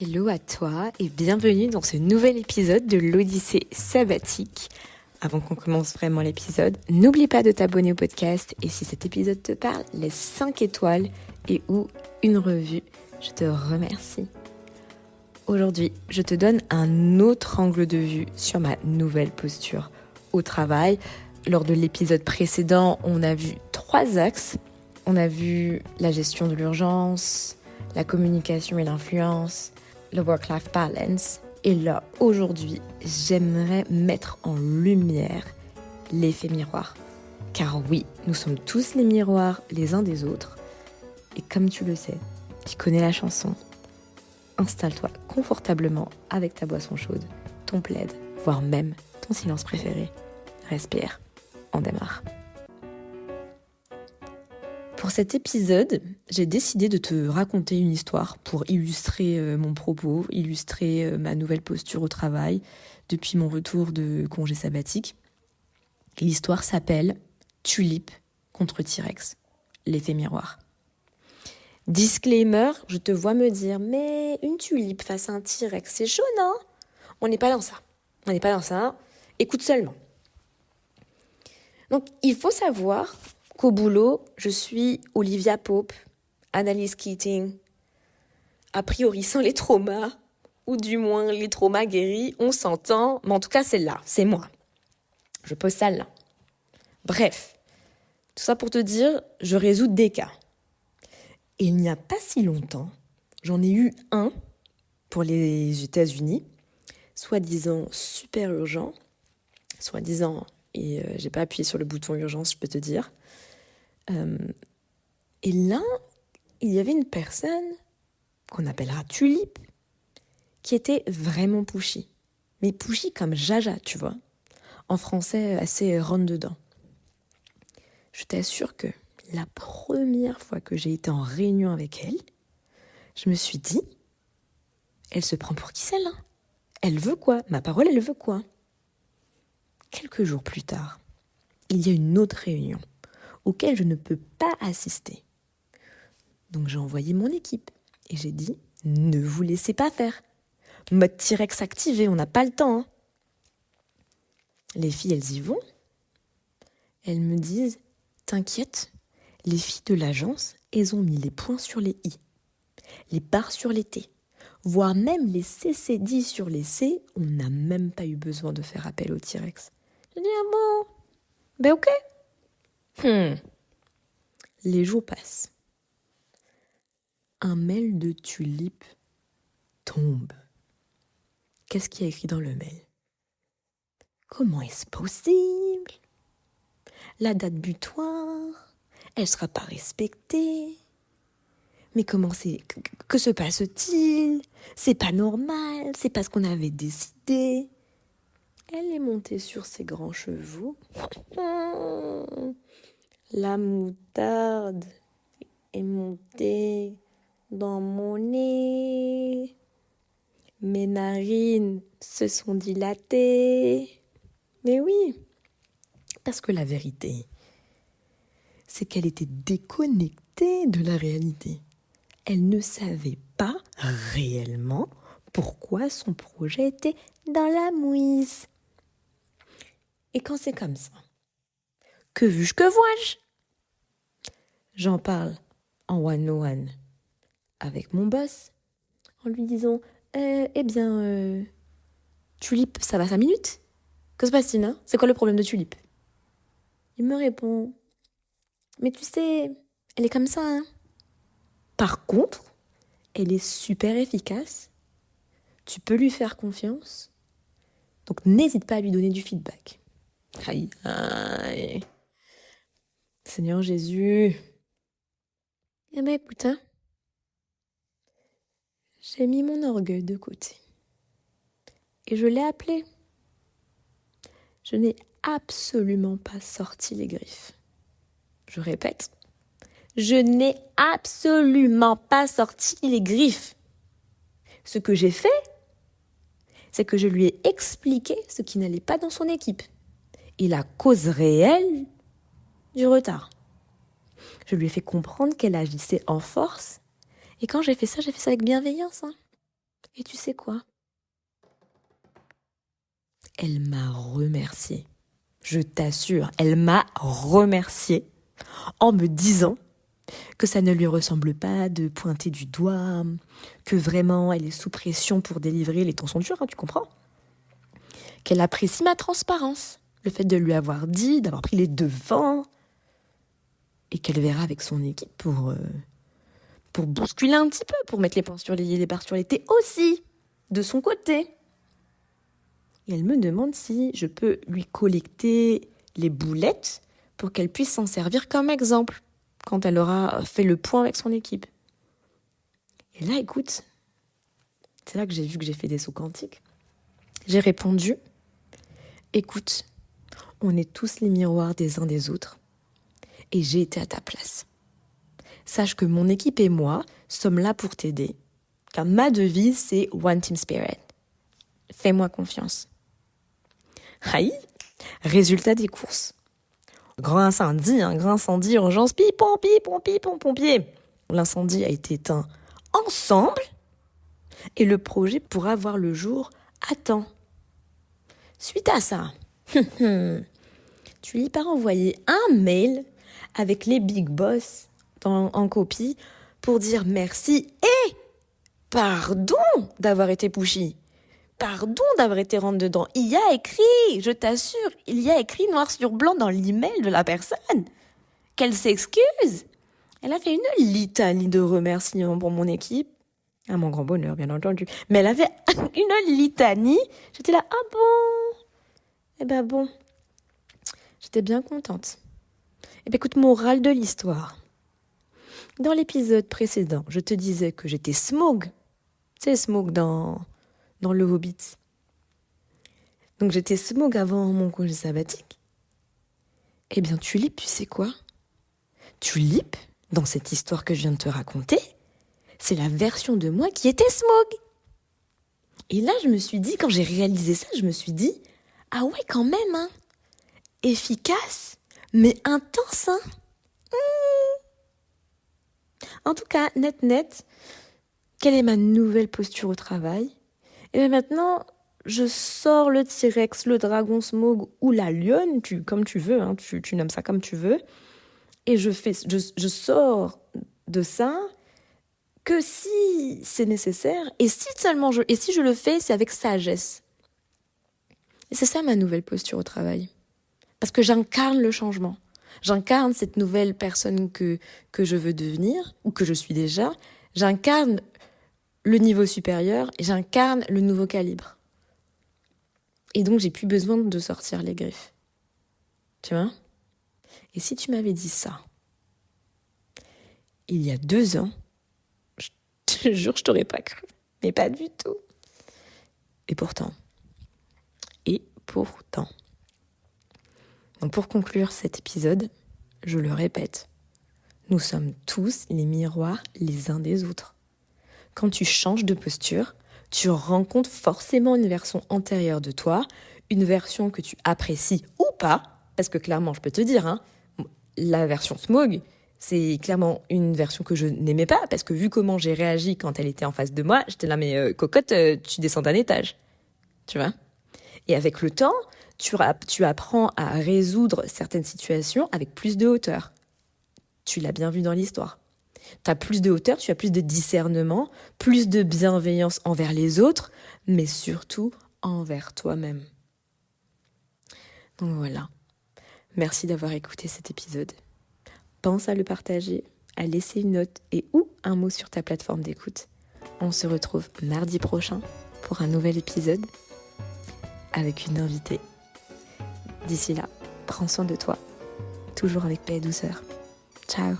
Hello à toi et bienvenue dans ce nouvel épisode de l'Odyssée sabbatique. Avant qu'on commence vraiment l'épisode, n'oublie pas de t'abonner au podcast et si cet épisode te parle, laisse 5 étoiles et ou une revue. Je te remercie. Aujourd'hui, je te donne un autre angle de vue sur ma nouvelle posture au travail. Lors de l'épisode précédent, on a vu 3 axes. On a vu la gestion de l'urgence, la communication et l'influence, le work-life balance. Et là, aujourd'hui, j'aimerais mettre en lumière l'effet miroir. Car oui, nous sommes tous les miroirs les uns des autres. Et comme tu le sais, tu connais la chanson, installe-toi confortablement avec ta boisson chaude, ton plaid, voire même ton silence préféré. Respire, on démarre. Pour cet épisode, j'ai décidé de te raconter une histoire pour illustrer mon propos, illustrer ma nouvelle posture au travail depuis mon retour de congé sabbatique. L'histoire s'appelle « Tulipe contre T-Rex, l'effet miroir ». Disclaimer, je te vois me dire « Mais une tulipe face à un T-Rex, c'est chaud, non ?» On n'est pas dans ça. On n'est pas dans ça. Écoute seulement. Donc, il faut savoir qu'au boulot, je suis Olivia Pope, Annalise Keating, a priori sans les traumas, ou du moins les traumas guéris, on s'entend, mais en tout cas c'est là, c'est moi. Je pose ça là. Bref, tout ça pour te dire, je résous des cas. Et il n'y a pas si longtemps, j'en ai eu un pour les États-Unis, soi-disant super urgent, soi-disant, et j'ai pas appuyé sur le bouton urgence, je peux te dire. Et là, il y avait une personne qu'on appellera Tulipe, qui était vraiment pushy. Mais pushy comme Jaja, tu vois. En français, assez rentre-dedans. Je t'assure que la première fois que j'ai été en réunion avec elle, je me suis dit, elle se prend pour qui celle-là ? Elle veut quoi ? Ma parole, elle veut quoi ? Quelques jours plus tard, il y a une autre réunion auquel je ne peux pas assister. Donc j'ai envoyé mon équipe et j'ai dit « Ne vous laissez pas faire. Mode T-Rex activé, on n'a pas le temps. » Les filles, elles y vont. Elles me disent « T'inquiète, les filles de l'agence, elles ont mis les points sur les i, les barres sur les t, voire même les CC10 sur les c, on n'a même pas eu besoin de faire appel au T-Rex. » J'ai dit « Ah bon ? Ben ok. » Les jours passent. Un mail de Tulipe tombe. Qu'est-ce qu'il y a écrit dans le mail ? Comment est-ce possible ? La date butoir, elle ne sera pas respectée. Mais comment c'est ? Que se passe-t-il ? C'est pas normal, c'est pas ce qu'on avait décidé. Elle est montée sur ses grands chevaux. La moutarde est montée dans mon nez. Mes narines se sont dilatées. Mais oui, parce que la vérité, c'est qu'elle était déconnectée de la réalité. Elle ne savait pas réellement pourquoi son projet était dans la mouise. Et quand c'est comme ça, que vu-je, que vois-je ? J'en parle en one-on-one avec mon boss en lui disant Tulipe, ça va 5 minutes ? Que se passe-t-il, hein ? C'est quoi le problème de Tulipe ? Il me répond mais tu sais, elle est comme ça, hein. Par contre, elle est super efficace. Tu peux lui faire confiance. Donc, n'hésite pas à lui donner du feedback. Aïe, aïe. Seigneur Jésus. Eh ben, écoute, hein, j'ai mis mon orgueil de côté. Et je l'ai appelé. Je n'ai absolument pas sorti les griffes. Je répète, je n'ai absolument pas sorti les griffes. Ce que j'ai fait, c'est que je lui ai expliqué ce qui n'allait pas dans son équipe et la cause réelle du retard. Je lui ai fait comprendre qu'elle agissait en force et quand j'ai fait ça avec bienveillance. Et tu sais quoi? Elle m'a remerciée. Je t'assure, elle m'a remerciée en me disant que ça ne lui ressemble pas de pointer du doigt, que vraiment elle est sous pression pour délivrer les temps sont durs, tu comprends? Qu'elle apprécie ma transparence, le fait de lui avoir dit, d'avoir pris les devants, et qu'elle verra avec son équipe pour bousculer un petit peu, pour mettre les points sur les barres sur les T aussi, de son côté. Et elle me demande si je peux lui collecter les boulettes pour qu'elle puisse s'en servir comme exemple quand elle aura fait le point avec son équipe. Et là, écoute, c'est là que j'ai vu que j'ai fait des sauts quantiques. J'ai répondu, écoute, on est tous les miroirs des uns des autres et j'ai été à ta place. Sache que mon équipe et moi sommes là pour t'aider, car ma devise, c'est One Team Spirit. Fais-moi confiance. Aïe, résultat des courses. Grand incendie, urgence, pipon, pompier. L'incendie a été éteint ensemble et le projet pourra voir le jour à temps. Suite à ça, tu lui as envoyé un mail avec les big boss en copie pour dire merci et pardon d'avoir été pushy. Pardon d'avoir été rentre dedans. Il y a écrit, je t'assure, il y a écrit noir sur blanc dans l'email de la personne qu'elle s'excuse. Elle a fait une litanie de remerciements pour mon équipe. À mon grand bonheur, bien entendu. Mais elle avait une litanie. J'étais là, ah bon? Eh ben bon. J'étais bien contente. Eh ben écoute, morale de l'histoire. Dans l'épisode précédent, je te disais que j'étais Smaug. Tu sais, Smaug dans le Hobbit. Donc j'étais Smaug avant mon congé sabbatique. Eh bien, Tulip, tu sais quoi? Tulip, dans cette histoire que je viens de te raconter, c'est la version de moi qui était Smaug. Et là, je me suis dit, quand j'ai réalisé ça, je me suis dit, ah ouais, quand même, hein. Efficace, mais intense, hein. En tout cas, net, quelle est ma nouvelle posture au travail? Et bien maintenant, je sors le T-Rex, le dragon Smaug ou la lionne, comme tu veux, hein, tu nommes ça comme tu veux. Et je sors de ça que si c'est nécessaire, et si je le fais, c'est avec sagesse. Et c'est ça ma nouvelle posture au travail. Parce que j'incarne le changement. J'incarne cette nouvelle personne que je veux devenir, ou que je suis déjà. J'incarne le niveau supérieur et j'incarne le nouveau calibre. Et donc, j'ai plus besoin de sortir les griffes. Tu vois? Et si tu m'avais dit ça, il y a 2 ans, je te jure, je t'aurais pas cru. Mais pas du tout. Et pourtant. Donc pour conclure cet épisode, je le répète, nous sommes tous les miroirs les uns des autres. Quand tu changes de posture, tu rencontres forcément une version antérieure de toi, une version que tu apprécies ou pas, parce que clairement, je peux te dire, hein, la version Smaug, c'est clairement une version que je n'aimais pas, parce que vu comment j'ai réagi quand elle était en face de moi, j'étais là, mais cocotte, tu descends d'un étage, tu vois. Et avec le temps, tu apprends à résoudre certaines situations avec plus de hauteur. Tu l'as bien vu dans l'histoire. Tu as plus de hauteur, tu as plus de discernement, plus de bienveillance envers les autres, mais surtout envers toi-même. Donc voilà. Merci d'avoir écouté cet épisode. Pense à le partager, à laisser une note et ou un mot sur ta plateforme d'écoute. On se retrouve mardi prochain pour un nouvel épisode avec une invitée. D'ici là, prends soin de toi, toujours avec paix et douceur. Ciao.